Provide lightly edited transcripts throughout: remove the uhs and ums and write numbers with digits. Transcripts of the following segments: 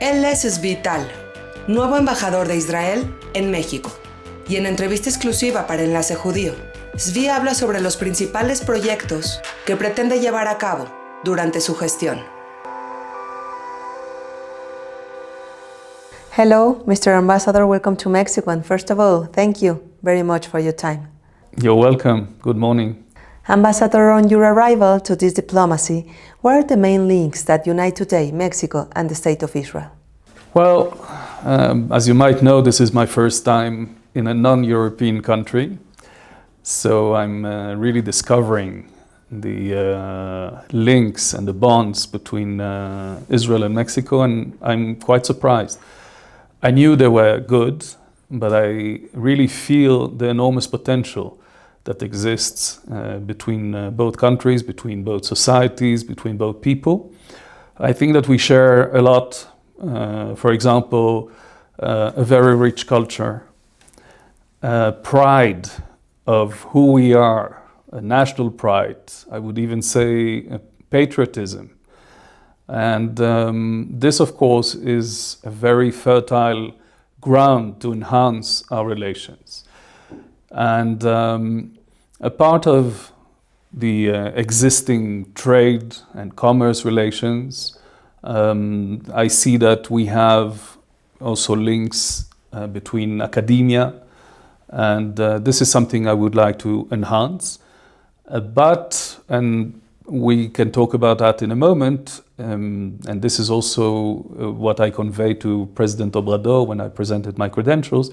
Él es Zvi Tal, nuevo embajador de Israel en México. Y en entrevista exclusiva para Enlace Judío, Zvi habla sobre los principales proyectos que pretende llevar a cabo durante su gestión. Hello, Mr. Ambassador, welcome to Mexico. And first of all, thank you very much for your time. You're welcome. Good morning. Ambassador, on your arrival to this diplomacy, what are the main links that unite today Mexico and the State of Israel? Well, as you might know, this is my first time in a non-European country. So I'm really discovering the links and the bonds between Israel and Mexico, and I'm quite surprised. I knew they were good, but I really feel the enormous potential that exists between both countries, between both societies, between both people. I think that we share a lot, for example, a very rich culture, pride of who we are, a national pride, I would even say patriotism. And this, of course, is a very fertile ground to enhance our relations. And a part of the existing trade and commerce relations, I see that we have also links between academia, and this is something I would like to enhance. And we can talk about that in a moment, and this is also what I conveyed to President Embajador when I presented my credentials.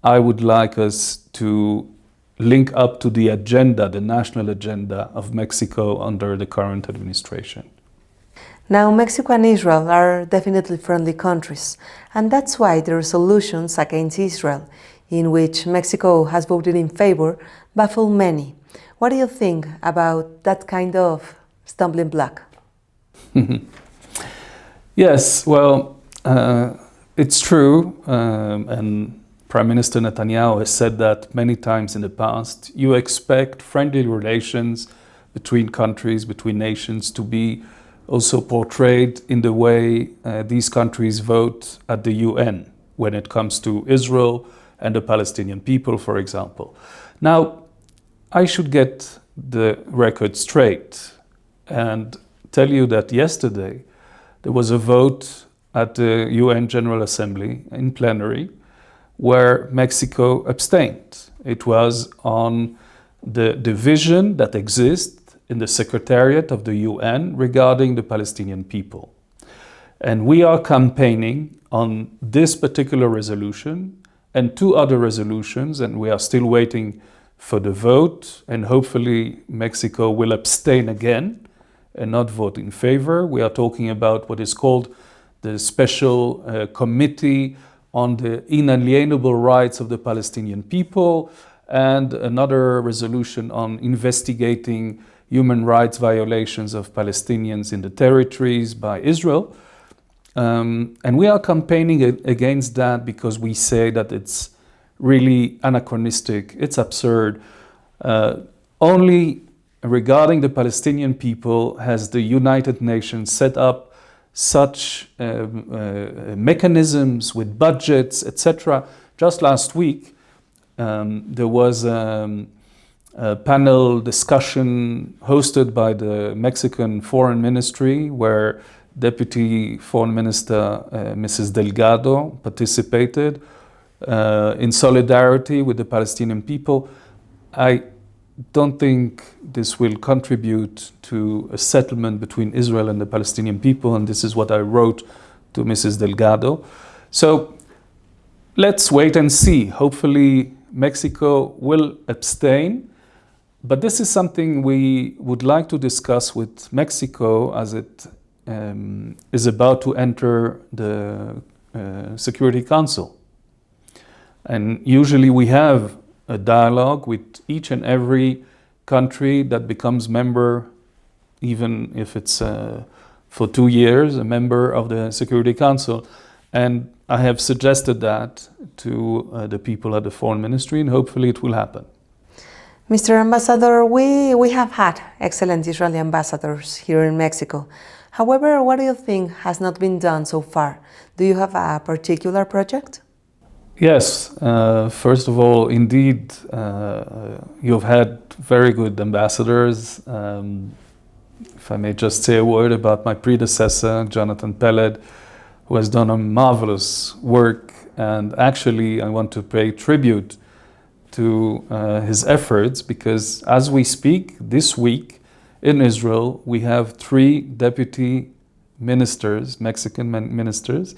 I would like us to link up to the agenda, the national agenda of Mexico under the current administration. Now, Mexico and Israel are definitely friendly countries, and that's why the resolutions against Israel, in which Mexico has voted in favor, baffle many. What do you think about that kind of stumbling block? Yes, well, it's true, and Prime Minister Netanyahu has said that many times in the past. You expect friendly relations between countries, between nations, to be also portrayed in the way these countries vote at the UN when it comes to Israel and the Palestinian people, for example. Now, I should get the record straight and tell you that yesterday there was a vote at the UN General Assembly in plenary where Mexico abstained. It was on the division that exists in the Secretariat of the UN regarding the Palestinian people. And we are campaigning on this particular resolution and two other resolutions, and we are still waiting for the vote, and hopefully Mexico will abstain again and not vote in favor. We are talking about what is called the Special Committee on the Inalienable Rights of the Palestinian People, and another resolution on investigating human rights violations of Palestinians in the territories by Israel. And we are campaigning against that because we say that it's really anachronistic, it's absurd. Only regarding the Palestinian people has the United Nations set up such mechanisms with budgets, etc. Just last week, there was a panel discussion hosted by the Mexican Foreign Ministry where Deputy Foreign Minister Mrs. Delgado participated in solidarity with the Palestinian people. I don't think this will contribute to a settlement between Israel and the Palestinian people, and this is what I wrote to Mrs. Delgado. So let's wait and see. Hopefully Mexico will abstain, but this is something we would like to discuss with Mexico as it is about to enter the Security Council. And usually we have a dialogue with each and every country that becomes member, even if it's for 2 years, a member of the Security Council. And I have suggested that to the people at the Foreign Ministry, and hopefully it will happen. Mr. Ambassador, we have had excellent Israeli ambassadors here in Mexico. However, what do you think has not been done so far? Do you have a particular project? Yes, first of all, indeed, you've had very good ambassadors. If I may just say a word about my predecessor, Jonathan Peled, who has done a marvelous work, and actually I want to pay tribute to his efforts, because as we speak this week in Israel, we have 3 deputy ministers, Mexican ministers,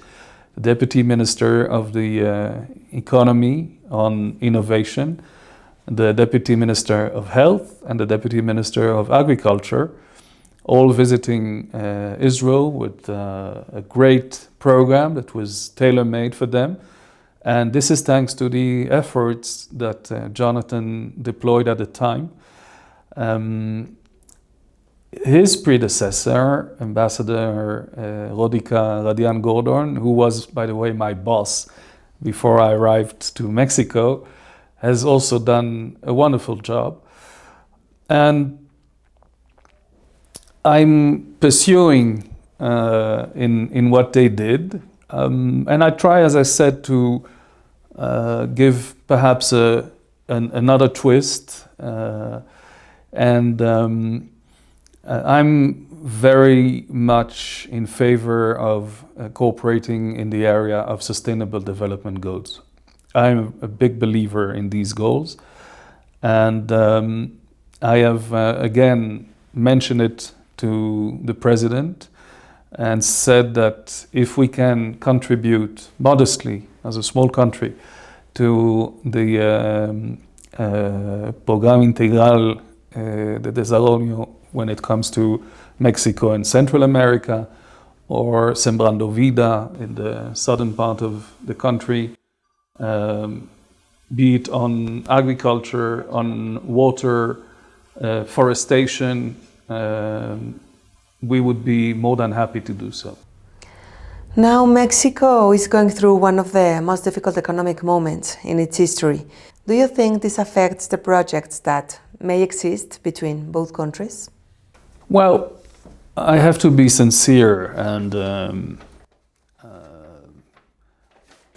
the Deputy Minister of the Economy on Innovation, the Deputy Minister of Health, and the Deputy Minister of Agriculture, all visiting Israel with a great program that was tailor-made for them. And this is thanks to the efforts that Jonathan deployed at the time. His predecessor, Ambassador Rodika Radian Gordon, who was, by the way, my boss before I arrived to Mexico, has also done a wonderful job. And I'm pursuing in what they did. And I try, as I said, to give perhaps another twist. I'm very much in favor of cooperating in the area of sustainable development goals. I'm a big believer in these goals. And I have, again, mentioned it to the President and said that if we can contribute modestly as a small country to the Programa Integral de Desarrollo when it comes to Mexico and Central America, or Sembrando Vida in the southern part of the country, be it on agriculture, on water, forestation, we would be more than happy to do so. Now Mexico is going through one of the most difficult economic moments in its history. Do you think this affects the projects that may exist between both countries? Well, I have to be sincere, and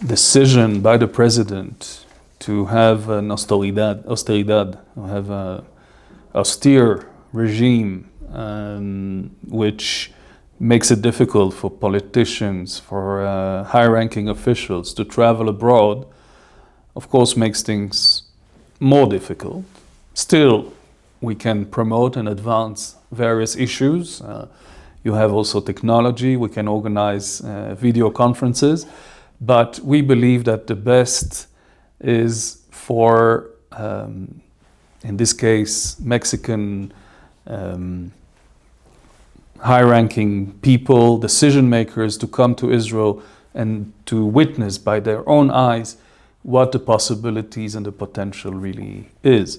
decision by the President to have an austeridad, have an austere regime, which makes it difficult for politicians, for high-ranking officials to travel abroad, of course makes things more difficult. Still, we can promote and advance various issues. You have also technology, we can organize video conferences, but we believe that the best is for, in this case, Mexican high-ranking people, decision makers, to come to Israel and to witness by their own eyes what the possibilities and the potential really is.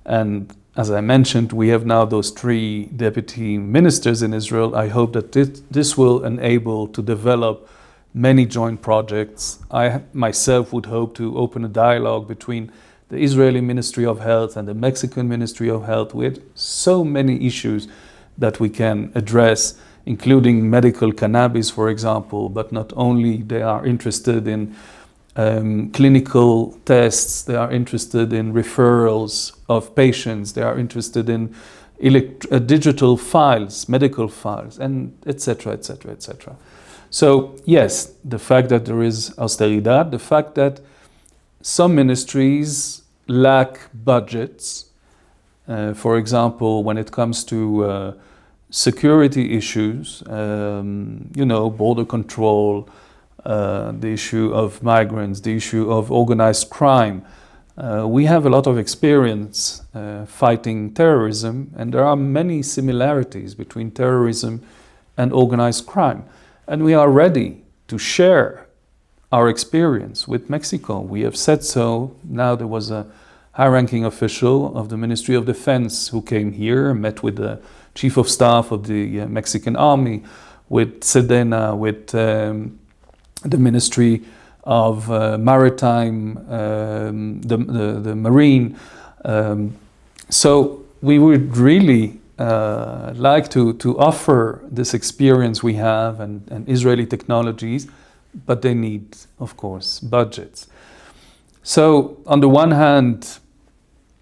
And as I mentioned, we have now those 3 deputy ministers in Israel. I hope that this will enable to develop many joint projects. I myself would hope to open a dialogue between the Israeli Ministry of Health and the Mexican Ministry of Health with so many issues that we can address, including medical cannabis, for example, but not only. They are interested in clinical tests, they are interested in referrals of patients, they are interested in digital files, medical files, and etc., etc., etc. So yes, the fact that there is austeridad, the fact that some ministries lack budgets, for example, when it comes to security issues, border control, the issue of migrants, the issue of organized crime. We have a lot of experience fighting terrorism, and there are many similarities between terrorism and organized crime. And we are ready to share our experience with Mexico. We have said so. Now there was a high-ranking official of the Ministry of Defense who came here, met with the Chief of Staff of the Mexican Army, with Sedena, with the Ministry of Maritime, the Marine. So we would really like to offer this experience we have and Israeli technologies, but they need, of course, budgets. So on the one hand,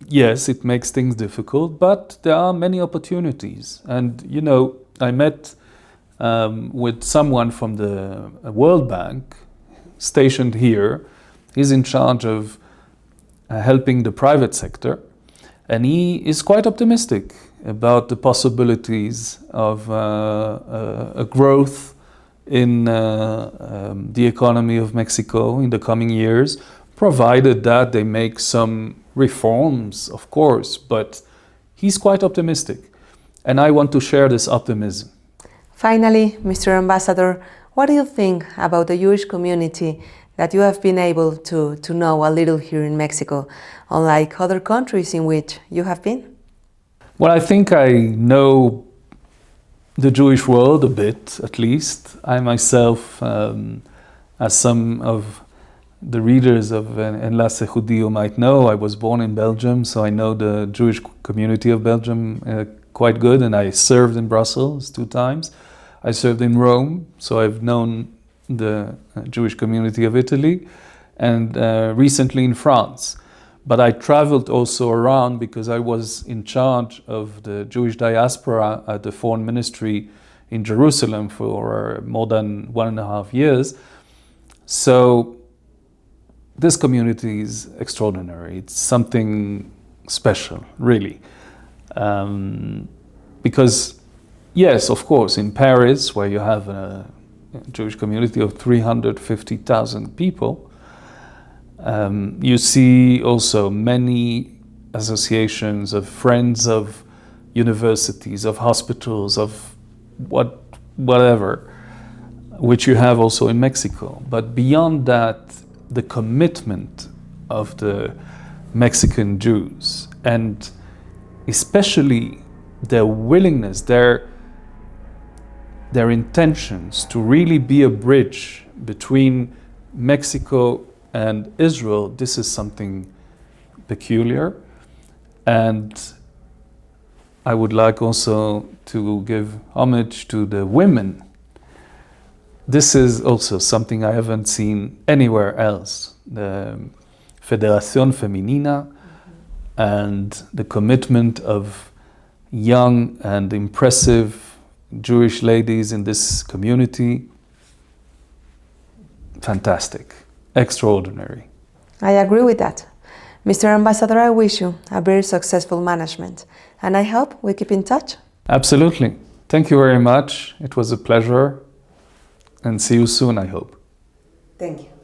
yes, it makes things difficult, but there are many opportunities. And, you know, I met with someone from the World Bank stationed here. He's in charge of helping the private sector, and he is quite optimistic about the possibilities of a growth in the economy of Mexico in the coming years, provided that they make some reforms, of course, but he's quite optimistic, and I want to share this optimism. Finally, Mr. Ambassador, what do you think about the Jewish community that you have been able to know a little here in Mexico, unlike other countries in which you have been? Well, I think I know the Jewish world a bit, at least. I myself, as some of the readers of Enlace Judío might know, I was born in Belgium, so I know the Jewish community of Belgium quite good, and I served in Brussels 2 times. I served in Rome, so I've known the Jewish community of Italy, and recently in France. But I traveled also around because I was in charge of the Jewish diaspora at the Foreign Ministry in Jerusalem for more than 1.5 years. So this community is extraordinary. It's something special, really. Because, yes, of course, in Paris, where you have a Jewish community of 350,000 people, you see also many associations of friends of universities, of hospitals, of whatever, which you have also in Mexico. But beyond that, the commitment of the Mexican Jews, and especially their willingness, their intentions to really be a bridge between Mexico and Israel, this is something peculiar. And I would like also to give homage to the women. This is also something I haven't seen anywhere else. The Federación Femenina and the commitment of young and impressive Jewish ladies in this community, fantastic, extraordinary. I agree with that. Mr. Ambassador, I wish you a very successful management, and I hope we keep in touch. Absolutely. Thank you very much. It was a pleasure, and see you soon, I hope. Thank you.